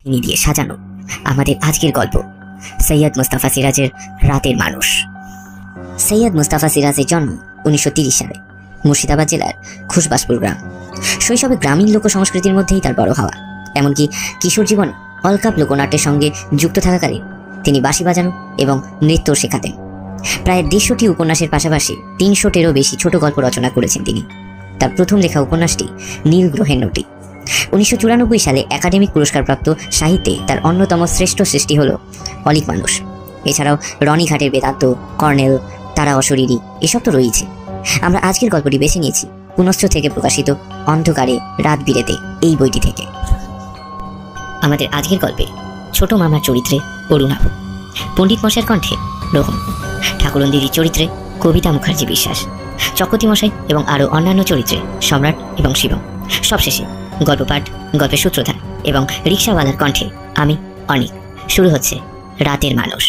তিনি দিয়ে সাজানো আমাদের আজকের গল্প সৈয়দ মুস্তাফা সিরাজের রাতের মানুষ। সৈয়দ মুস্তাফা সিরাজের জন্ম 1930 সালে মুর্শিদাবাদ জেলার খুশবাসপুর গ্রাম। শৈশবে গ্রামীণ লোক সংস্কৃতির মধ্যেই তার বড় হওয়া, এমনকি কিশোর জীবন অলকাপ লোকনাট্যের সঙ্গে যুক্ত থাকাকালীন তিনি বাঁশি বাজানো এবং নৃত্য শেখাতেন। প্রায় 150টি উপন্যাসের পাশাপাশি 300টিরও বেশি ছোট গল্প রচনা করেছেন তিনি। তার প্রথম লেখা উপন্যাসটি নীল গ্রহের নটি। 1994 সালে একাডেমিক পুরস্কারপ্রাপ্ত সাহিত্যে তার অন্যতম শ্রেষ্ঠ সৃষ্টি হল অলিক মানুষ। এছাড়াও রনিঘাটের বেদান্ত, কর্নেল, তারা অশরীরী এসব তো রয়েছে। আমরা আজকের গল্পটি বেছে নিয়েছি পুনশ্চ থেকে প্রকাশিত অন্ধকারে রাত বিরেতে এই বইটি থেকে। আমাদের আজকের গল্পে ছোট মামার চরিত্রে অরুণাভ, পণ্ডিত মশাইয়ের কণ্ঠে রোহন, ঠাকুরন দিদির চরিত্রে কবিতা মুখার্জি বিশ্বাস, চক্রবর্তী মশাই এবং আরও অন্যান্য চরিত্রে সম্রাট এবং শিবম। সবশেষে গল্প পাঠ, গল্পের সূত্রধার এবং রিক্সাওয়ালার কণ্ঠে আমি অনিক। শুরু হচ্ছে রাতের মানুষ।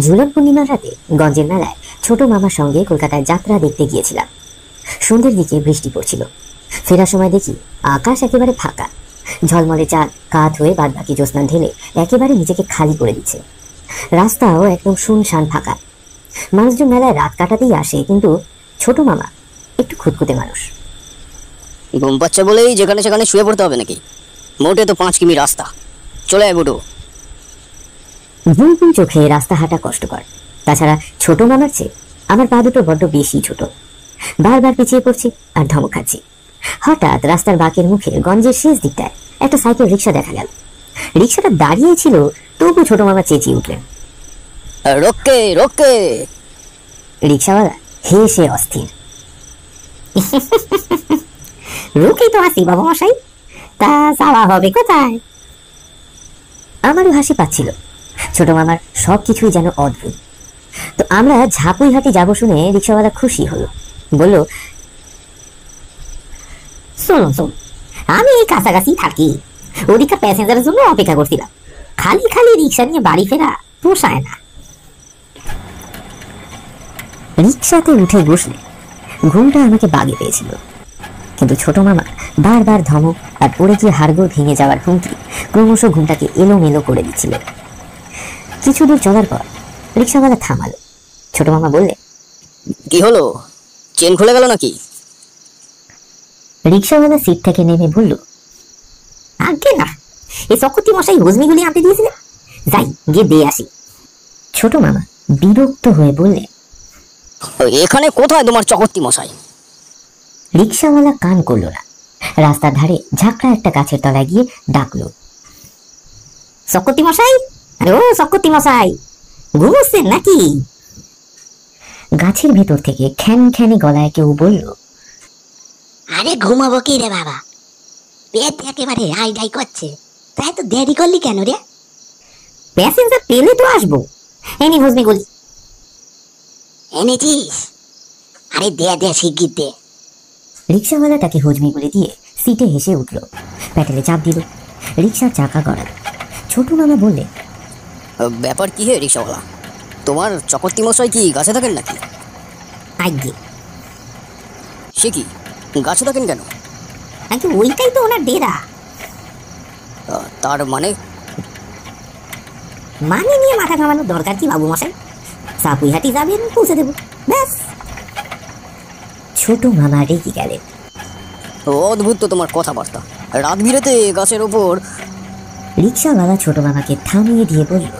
ঝুলন পূর্ণিমার রাতে গঞ্জের মেলায় ছোট মামার সঙ্গে কলকাতায় যাত্রা দেখতে গিয়েছিলাম। সন্ধ্যের দিকে বৃষ্টি পড়ছিল। ফেরার সময় দেখি আকাশ একেবারে ফাঁকা। ঝলমলে চাঁদ কাত হয়ে বাদবাকি জ্যোৎস্না ঢেলে একেবারে নিজেকে খালি করে দিচ্ছে। রাস্তাও একদম শুনশান ফাঁকা। মানুষজন মেলায় রাত কাটাতেই আসে, কিন্তু ছোট মামা একটু খুঁতখুঁতে মানুষ। ঘুম পাচ্ছে বলেই যেখানে সেখানে শুয়ে পড়তে হবে নাকি? মোটে তো 5 কিমি রাস্তা। চলে আয় বুটু। গুনগুন চোখে রাস্তা হাঁটা কষ্টকর। তাছাড়া ছোট মামার চেয়ে আমার পা দুটো বড্ড বেশি ছোট। বারবার পিছিয়ে পড়ছি আর ধমক খাচ্ছি। হঠাৎ রাস্তার বাঁকের মুখে গঞ্জের শেষ দিকটায় একটা সাইকেল রিক্সা দেখা গেল। রিক্সাটা দাঁড়িয়ে ছিল, তবু ছোট মামা চেঁচিয়ে উঠলেন, রোকে রোকে। রিক্সাওয়ালা হেসে অস্থির, রুকেই তো আসি বাবু মশাই, তা যাওয়া হবে কোথায়? আমারও হাসি পাচ্ছিল। ছোট মামার সবকিছুই যেন অদ্ভুত। তো আমরা ঝাপুইহাটি যাবো শুনে রিক্সাওয়ালা খুশি হলো। বলল, শোনো শোন, আমি এই কাছাকাছি থাকি, ওদিকে প্যাসেঞ্জারের জন্য অপেক্ষা করছিলাম। খালি খালি রিক্সা নিয়ে বাড়ি ফেরা পোষায় না। রিক্সাতে উঠে বসলে ঘুমটা আমাকে বাগে পেয়েছিল, কিন্তু ছোট মামা বারবার ধমক আর পড়ে গিয়ে হাড়গোড় ভেঙে যাওয়ার হুমকি ক্রমশ ঘুমটাকে এলোমেলো করে দিচ্ছিল। কিছু দূর চলার পর রিক্সাওয়ালা থামালো। ছোট মামা বললে, কি হলো, চেন খুলে গেল নাকি? রিক্সাওয়ালা সিট থেকে নেমে বলল, আগে না, এই চক্রবর্তী মশাই হজমিগুলি আনতে দিয়েছিলেন, যাই গিয়ে দিয়ে আসি। ছোট মামা বিরক্ত হয়ে বললে, এখানে কোথায় তোমার চক্রবর্তী মশাই? রিক্সাওয়ালা কান করল না। রাস্তার ধারে ঝাঁকড়া একটা গাছের তলায় গিয়ে ডাকলো, চক্রবর্তী মশাই, আরে ও চক্রবর্তী মশাই, ঘুমোচ্ছেন নাকি? গাছের ভেতর থেকে খ্যান খ্যানে গলায় কেউ বলল, আরে ঘুমাবো কি রে বাবা, পেট একেবারে হাই ডাই করছে, তাই তো দেরি করলি কেন রে? প্যাসেঞ্জার পেলে তো আসবো, এনি হজমি গলি। এনেছিস? আরে দে দে শিগগির দে। রিক্সাওয়ালা তাকে হজমি গুলি দিয়ে সিটে হেসে উঠল, প্যাটেলে চাপ দিল, রিক্সার চাকা গড়াল। ছোট মামা বললে, ব্যাপার কি হে রিক্সাওয়ালা, তোমার চক্রবর্তী মশাই কি গাছে থাকেন নাকি? আজ্ঞে। সে কি, গাছে থাকেন কেন? আগে ওইটাই তো ওনার ডেরা। তার মানে? মানে নিয়ে মাথা ঘামানোর দরকার কি বাবু মশাই, চাপুইহাটি যাবেন, পৌঁছে দেবো, ব্যাস। ছোট মামা রেগে গেলেন। অদ্ভুত তো তোমার কথাবার্তা, রাত বিরেতে গাছের ওপর। রিক্সাওয়ালা ছোট মামাকে থামিয়ে দিয়ে বলল,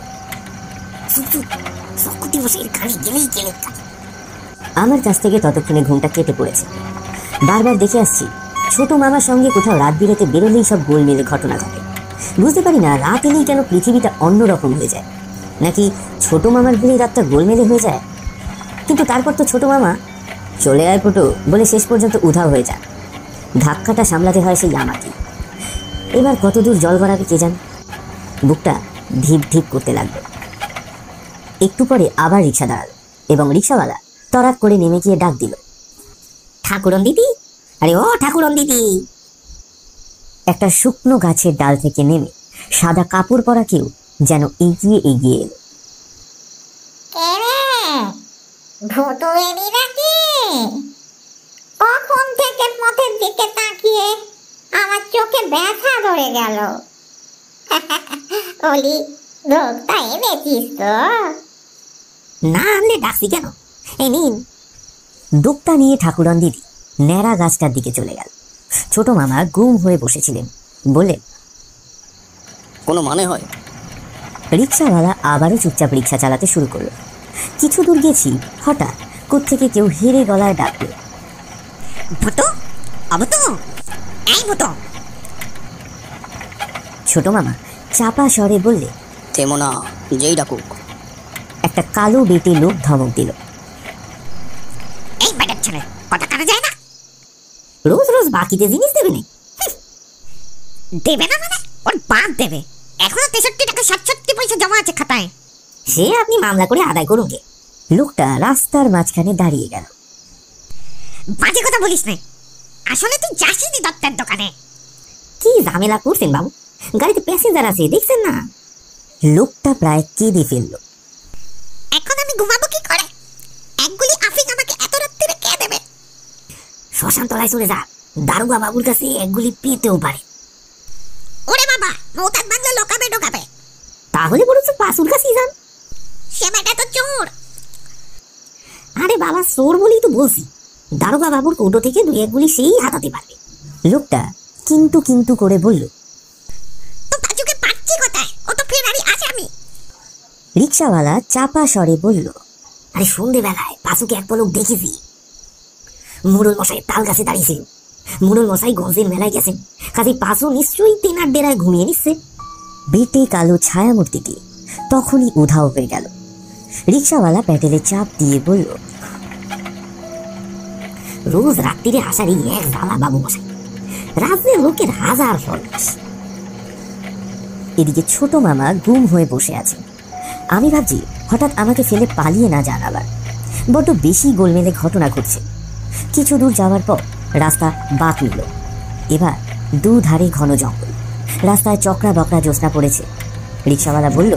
আমার কাছ থেকে ততক্ষণে ঘুমটা কেটে পড়েছে। বারবার দেখে আসছি ছোট মামার সঙ্গে কোথাও রাত বিরেতে বেরোলেই সব গোলমেলে ঘটনা ঘটে। বুঝতে পারি না রাত এলেই কেন পৃথিবীটা অন্যরকম হয়ে যায়, নাকি ছোট মামার ভুলেই রাতটা গোলমেলে হয়ে যায়। কিন্তু তারপর তো ছোট মামা চলে আয় ফুটো বলে শেষ পর্যন্ত উধাও হয়ে যায়। ধাক্কাটা সামলাতে হয় সেই আমাকে। এবার কত দূর জল গড়াবে কে জানে। বুকটা ধিপ ধিপ করতে লাগলো। একটু পরে আবার রিক্সা দাঁড়ালো এবং রিক্সাওয়ালা তরাক করে নেমে গিয়ে ডাক দিল, ঠাকুরন দিদি, আরে ও ঠাকুরন দিদি। একটা শুকনো গাছের ডাল থেকে নেমে সাদা কাপড় পরা কেউ যেন এগিয়ে এগিয়ে এলো। ভূত এলি নাকি? কখন থেকে পথে পড়ে গেল। বলি ভোগটা এনেছিস তো? না আনলে ডাকছি কেন? এই নিন। ডোকটা নিয়ে ঠাকুরন দিদি ন্যাড়া গাছটার দিকে চলে গেল। ছোট মামা গুম হয়ে বসেছিলেন। বললেন, কোনো মানে হয়? রিক্সাওয়ালা আবারও চুপচাপ রিক্সা চালাতে শুরু করলো। কিছু দূর গেছি, হঠাৎ কোত্থেকে কেউ হেরে গলায় ডাকলো, ভূতো, অভূতো, এই ভূতো। ছোট মামা চাপা স্বরে বললে, থেমো না, যেই ডাকুক। একটা কালো বেটে লোক ধমক দিল, এই বেটার ছেলে কথা কাটা যায় না? রোজ রোজ বাকিতে জিনিস দেবে না? দেবে না মানে ওর বাদ দেবে। এখনো 63 টাকা 67 পয়সা জমা আছে খাতায়। সে আপনি মামলা করে আদায় করুন গে। লোকটা রাস্তার মাঝখানে দাঁড়িয়ে গেল। বাজে কথা বলিস না, আসলে তুই যাসনি দত্তের দোকানে। কি ঝামেলা করছেন বাবু? গাড়িতে প্যাসেঞ্জার আছে, দেখছেন না? লোকটা প্রায় কেঁদে ফেললো। এখন আমি ঘুমাবো কি করে? এক গুলি আফিং আমাকে এত রাত্রিরে কে দেবে? শ্মশান তলায় চলে যা, দারোগা বাবুর কাছে এক গুলি পেতেও পারে। ওরে বাবা, মৌতাক বাংলা লোকাবে ঢোকাবে। তাহলে বরঞ্চ পাশুর কাছেই যান। সে বেটা তো চোর। আরে বাবা, চোর বলেই তো বলছি। দারোগা বাবুর কৌটো থেকে দুই এক গুলি সেই হাতাতে পারবে। লোকটা কিন্তু কিন্তু করে বলল, তো পাঁচুকে পাচ্ছি কোথায়? ও তো ফেরারি আসামি। রিক্সাওয়ালা চাপা স্বরে বলল, আরে সন্ধ্যেবেলায় পাশুকে এক পলক দেখেছি। মোড়ল মশাই তাল গাছে দাঁড়িয়েছিল। মোড়ল মশাই গঞ্জের মেলায় গেছেন, কাজে পাশু নিশ্চয়ই তেনার ডেরায় ঘুমিয়ে নিচ্ছে। বেটে কালো ছায়ামূর্তিটি তখনই উধাও হয়ে গেল। রিক্সাওয়ালা প্যাটেলে চাপ দিয়ে বলল, রোজ রাত্রিরে আসারই এক জ্বালা বাবু মশাই, রাজ্যের লোকের হাজার ফরমাস। এদিকে ছোট মামা গুম হয়ে বসে আছে। আমি ভাবছি হঠাৎ আমাকে ফেলে পালিয়ে না যান আবার। বড্ড বেশি গোলমেলে ঘটনা ঘটছে। কিছু দূর যাওয়ার পর রাস্তা বাঁক নিল। এবার দুধারে ঘন জঙ্গল, রাস্তায় চকরা বকরা জ্যোৎস্না পড়েছে। রিক্সাওয়ালা বলল,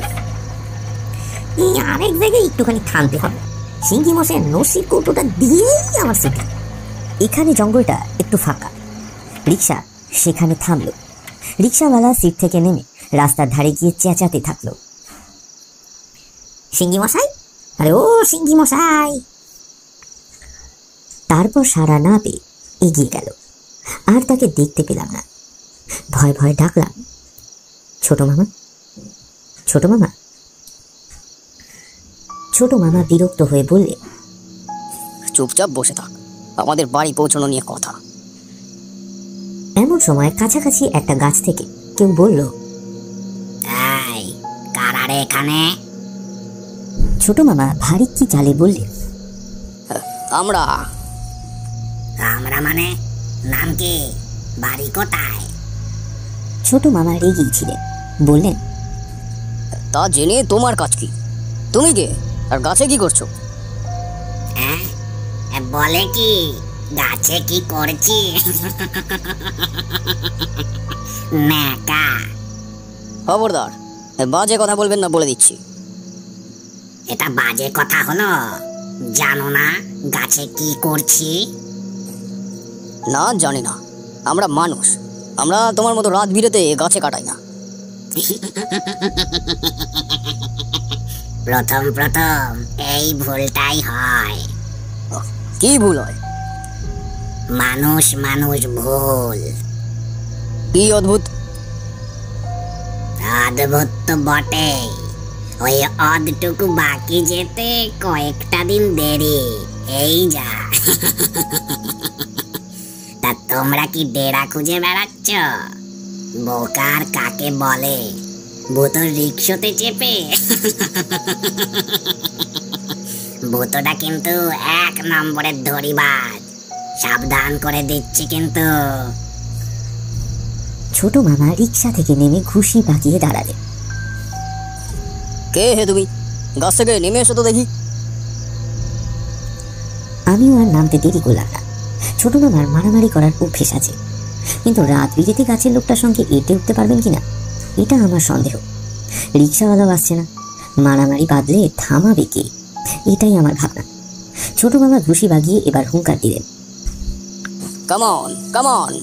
এই আরেক জায়গায় একটুখানি থামতে হবে। সিঙ্গি মশাই নসির কৌটোটা দিয়েই আমার ছুটি। এখানে জঙ্গলটা একটু ফাঁকা। রিক্সা সেখানে থামলো। রিক্সাওয়ালা সিট থেকে নেমে রাস্তার ধারে গিয়ে চেঁচাতে থাকলো, সিঙ্গি মশাই, আরে ও সিঙ্গি মশাই। তারপর সাড়া না পেয়ে এগিয়ে গেল। আর তাকে দেখতে পেলাম না। ভয় ভয় ডাকলাম, ছোট মামা, ছোট মামা। ছোট মামা বিরক্ত হয়ে বললে, চুপচাপ বসে থাক, আমাদের বাড়ি পৌঁছানো নিয়ে কথা। এমন সময় কাছাকাছি একটা গাছ থেকে কেউ বলল, এই কারারে এখানে? ছোট মামা ভারী কি চালে বললে, আমরা। আমরা মানে? নাম কি? বাড়ি কোথায়? ছোট মামা রেগেই ছিলেন। বললেন, তা জেনে তোমার কাজ কি? তুমি কে আর গাছে কি করছো? বলে কি গাছে কি করছি? ন্যাকা। খবরদার, বাজে কথা বলবেন না বলে দিচ্ছি। এটা বাজে কথা হলো? জানো না গাছে কি করছি? না, জানি না। আমরা মানুষ, আমরা তোমার মতো রাত বিরেতে গাছে কাটাই না। প্রথম প্রথম এই ভুলটাই হয়। কি ভুল হয়? মানুষ মানুষ ভুল। কি অদ্ভুত? অদ্ভুত তো বটে, ওই অদটুকু বাকি যেতে কয়েকটা দিন দেরি। এই যা। তা তোমরা কি ডেরা খুঁজে বেড়াচ্ছ? বোকার কাকে বলে? ভূতর রিক্সাতে চেপে। ভূতটা কিন্তু 1 নম্বরের ধরিবাজ, সাবধান করে দিচ্ছি কিন্তু। ছোট মামা রিক্সা থেকে নেমে ঘুষি পাকিয়ে দাঁড়ালেন। কে হে তুমি? গাছ থেকে নেমে এসো তো দেখি। আমিও আর নামতে দেরি করলাম না। ছোট মামার মারামারি করার অভ্যেস আছে, কিন্তু রাত বিরেতে গাছের লোকটার সঙ্গে এঁটে উঠতে পারবেন কিনা এটা আমার সন্দেহ। রিক্সাওয়ালাও আসছে না, মারামারি বাঁধলে থামাবে কে, এটাই আমার ভাবনা। ছোট মামা ঘুষি বাগিয়ে এবার হুঙ্কার দিলেন, কাম অন, কাম অন।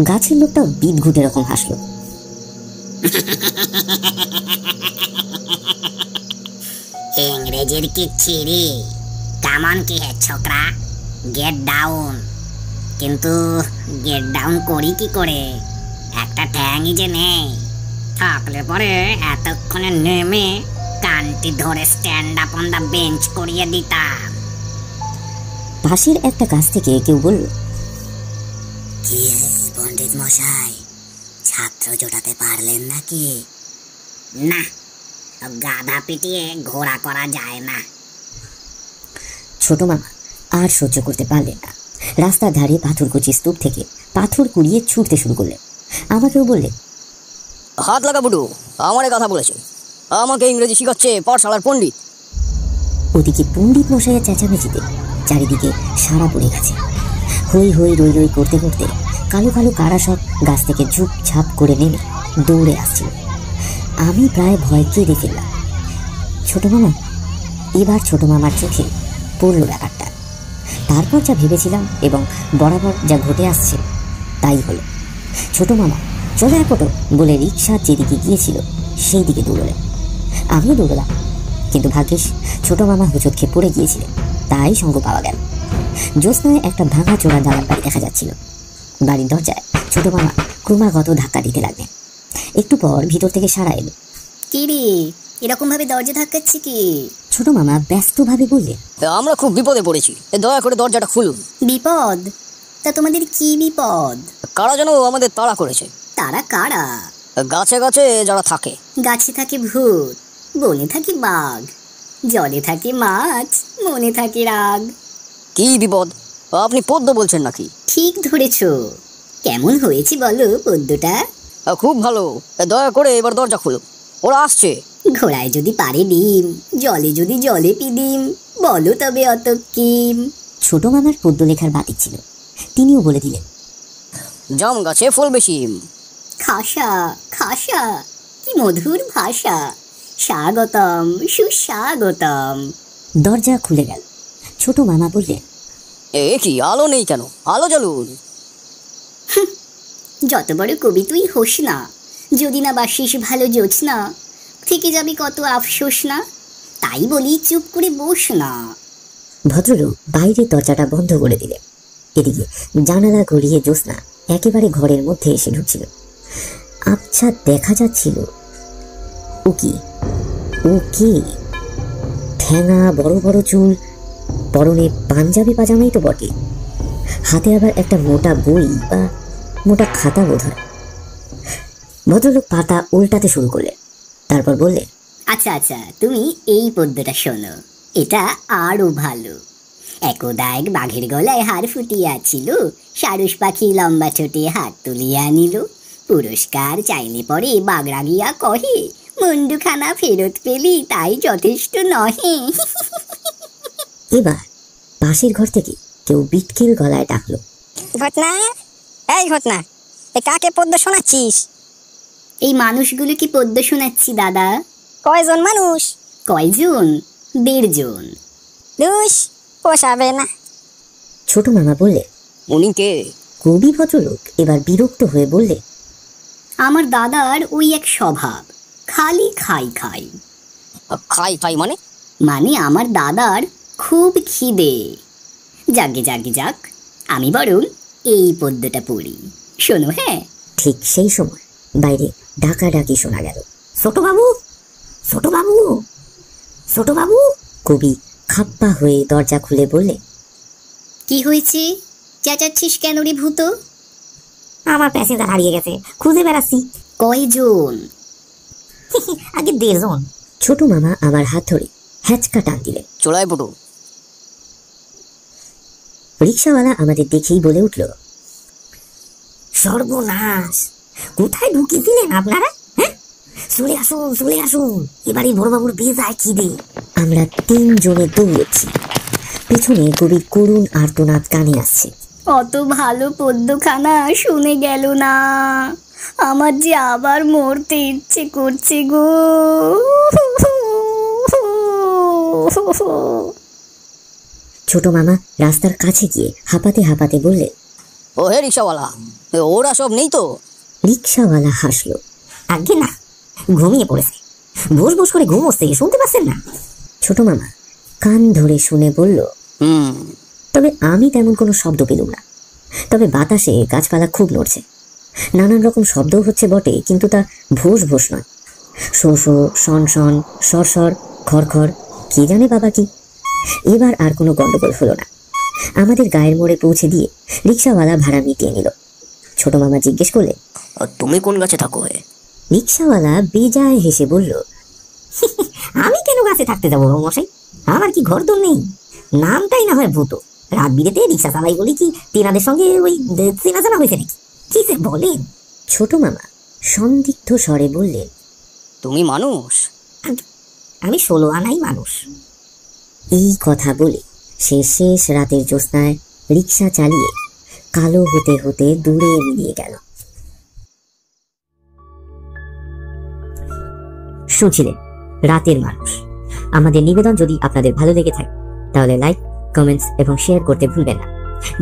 গাছের লোকটা বিদঘুটে রকম হাসলো। ইংরেজির কি ছিরি, কেমন কি হে ছোকরা, গেট ডাউন। কিন্তু গেট ডাউন করি কি করে, একটা ঠ্যাংই যে নেই, থাকলে পরে এতক্ষণে নেমে কানটি ধরে stand up on the bench করিয়ে দিতাম। পাশের একটা গাছ থেকে কেউ বলল, কি পণ্ডিত মশাই, ছাত্র জোটাতে পারলেন নাকি? না, গাধা পিটিয়ে ঘোড়া করা যায় না। ছোট মামা আর সহ্য করতে পারলেন না, রাস্তার ধারে পাথরকুচি স্তূপ থেকে পাথর কুড়িয়ে ছুটতে শুরু করলেন। আমাকেও বললেন, হাত লাগা বুডু, আমারে কথা বলেছে, আমাকে ইংরেজি শিখাচ্ছে পাঠশালার পণ্ডিত। ওদিকে পণ্ডিত মশাইয়ের চেঁচামেচিতে চারিদিকে সারা পড়ে গেছে। হই হই রই রই করতে করতে কালো কালো কারা সব গাছ থেকে ঝুপ ঝাপ করে নেমে দৌড়ে আসছিল। আমি প্রায় ভয় কেঁদে ফেললাম। ছোট মামা, এবার ছোট মামার চোখে পড়ল ব্যাপারটা। তারপর যা ভেবেছিলাম এবং বরাবর যা ঘটে আসছে তাই হলো। ছোট মামা চলে একটো বলে রিক্সা যেদিকে গিয়েছিল সেই দিকে দৌড়লেন। আমিও দৌড়লাম, কিন্তু ভাগ্যিস ছোট মামা হোঁচট খেয়ে পড়ে গিয়েছিলেন, তাই সঙ্গ পাওয়া গেল। জ্যোৎস্নায় একটা ভাঙা চোরা দালান বাড়ি দেখা যাচ্ছিল। বাড়ির দরজায় ছোট মামা ক্রমাগত ধাক্কা দিতে লাগলেন। একটু পর ভিতর থেকে সাড়া এলো। কি রে, এরকম ভাবে দরজা ধাক্কাচ্ছি কি? ছোট মামা ব্যস্তভাবে বললেন, আমরা খুব বিপদে পড়েছি, দয়া করে দরজাটা খুলুন। বিপদ? তা তোমাদের কি বিপদ? কারা যেন আমাদের তাড়া করেছে। তারা কারা? গাছে গাছে যারা থাকে। গাছে থাকে ভূত, বনে থাকে বাঘ, জলে থাকে মাছ, মনে থাকে রাগ। কি বিপদ? আপনি পদ্য বলছেন নাকি? ঠিক ধরেছো। কেমন হয়েছে বলো পদ্যটা? খুব ভালো, দয়া করে এবার দরজা খুলুন, ওরা আসছে। ঘোড়ায় যদি পারে ডিম, জলে যদি জলে পিদিম, বলো তবে অত কিম। ছোট মামার পদ্য লেখার বাতিক ছিল, তিনিও বলে দিলেন, জাম গাছে ফল বেশি। খাসা খাসা, কি মধুর ভাষা, স্বাগতম সুস্বাগতম। দরজা খুলে গেল। ছোট মামা বললেন, এ কি, আলো নেই কেন? আলো জ্বালুন। যত বড় কবি তুই হোস না, যদি না বাসিস ভালো জোছনা, থেকে যাবে কত আফসোস না। তাই বলি চুপ করে বস না। ভদ্রলোক বাইরের দরজাটা বন্ধ করে দিলেন। এদিকে জানালা গড়িয়ে জ্যোৎস্না একেবারে ঘরের মধ্যে এসে ঢুকছিল। আচ্ছা, দেখা যাচ্ছিল ও কি ঠ্যাঙা, বড় বড় চুল, পরনে পাঞ্জাবি পাজামাই তো বটে, হাতে আবার একটা মোটা বই বা মোটা খাতা বোধ হয়। ভদ্রলোক পাতা উল্টাতে শুরু করলেন, তারপর বললেন, আচ্ছা আচ্ছা, তুমি এই পদ্যটা শোনো, এটা আরো ভালো। একদা এক বাঘের গলায় হার ফুটিয়াছিল, সারস পাখি লম্বা ছোটে হাত তুলিয়া নিল, পুরস্কার চাইলে পরে বাঘ রাগিয়া কহে, মুন্ডুখানা ফেরত পেলি তাই যথেষ্ট নহে। এবার পাশের ঘর থেকে কেউ বিটকিল গলায় ডাকলো, ঘটনা, এই ঘটনা, এ কাকে পদ্য শোনাচ্ছিস? এই মানুষগুলোকে পদ্য শোনাচ্ছি দাদা। কয়জন মানুষ? কয়জন? 1.5 জন। দুষ পোষাবে না। ছোট মামা বললেন, উনি কে? কবি ভদ্রলোক এবার বিরক্ত হয়ে বললে, আমার দাদার ওই এক স্বভাব, খালি খাই খাই। খাই খাই মানে? মানে আমার দাদার খুব খিদে। যাকে যাকে যাক, আমি বরং এই পদ্যটা পড়ি, শোনো। হ্যাঁ। ঠিক সেই সময় বাইরে ডাকাডাকি শোনা গেল, ছোটবাবু, ছোটবাবু, ছোটবাবু। কবি খাপ্পা হয়ে দরজা খুলে বললে, কি হয়েছে, চেঁচাচ্ছিস কেন রে ভূত? আমার প্যাসেঞ্জার হারিয়ে গেছে, খুঁজে বেড়াচ্ছি। কয়জন? আগে 1.5 জন। ছোট মামা আমার হাত ধরে হ্যাচকা টান দিলেন। চড়াই পটু। রিক্সাওয়ালা আমাদের দেখেই বলে উঠল, সর্বনাশ, কোথায় ঢুকিয়েছিলেন আপনারা? হ্যাঁ, চলে আসুন, চলে আসুন, এবারে বড়বাবুর বেজায় খিদে। আমরা 3 জনে দৌড়চ্ছি, পেছনে কবির করুণ আর্তনাদ কানে আসছে। অত ভালো পদ্যখানা শুনে গেল না, আমার যে আবার মরতে ইচ্ছে করছে গো। ছোট মামা রাস্তার কাছে গিয়ে হাঁপাতে হাঁপাতে বললে, ও হে রিক্সাওয়ালা, ওরা সব নেই তো? রিক্সাওয়ালা হাসলো। আগে না, ঘুমিয়ে পড়েছে। বস বস করে ঘুম হচ্ছে, শুনতে পাচ্ছেন না? ছোট মামা কান ধরে শুনে বলল, তবে আমি তেমন কোনো শব্দ পেলুম না। তবে বাতাসে গাছপালা খুব নড়ছে, নানান রকম শব্দও হচ্ছে বটে, কিন্তু তা ভোস ভোস নয়। শো শো, শন শন, সর সর, খড় খড়, কি জানে বাবা কি। এবার আর কোনো গন্ডগোল হলো না। আমাদের গায়ের মোড়ে পৌঁছে দিয়ে রিক্সাওয়ালা ভাড়া মিটিয়ে নিল। ছোট মামা জিজ্ঞেস করলে, তুমি কোন গাছে থাকো হে? রিক্সাওয়ালা বেজায় হেসে বলল, আমি কেন গাছে থাকতে যাবো মশাই, আমার কি ঘর দোর নেই? নামটাই না হয় ভূত, রাত বিরেতে রিক্সা চালাই বলি কি তেনাদের সঙ্গে ওই চেনা জানা হয়েছে নাকি? কি যে বলেন? ছোট মামা সন্দিগ্ধ স্বরে বললেন, তুমি মানুষ? আমি 16 আনাই মানুষ। এই কথা বলে সে শেষ রাতের জ্যোৎস্নায় রিক্সা চালিয়ে কালো হতে হতে দূরে মিলিয়ে গেল। শুনছিলেন রাতের মানুষ। আমাদের নিবেদন যদি আপনাদের ভালো লেগে থাকে তাহলে লাইক, কমেন্টস এবং শেয়ার করতে ভুলবেন না।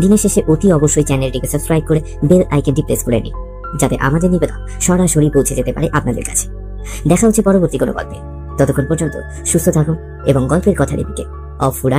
দিনের শেষে অতি অবশ্যই চ্যানেলটিকে সাবস্ক্রাইব করে বেল আইকনটি প্রেস করে নিন, যাতে আমাদের নিবেদন সরাসরি পৌঁছে যেতে পারে আপনাদের কাছে। দেখা হচ্ছে পরবর্তী কোনো গল্পে। ততক্ষণ পর্যন্ত সুস্থ থাকুন এবং গল্পের কথা রিপিটে অফ ফুরান।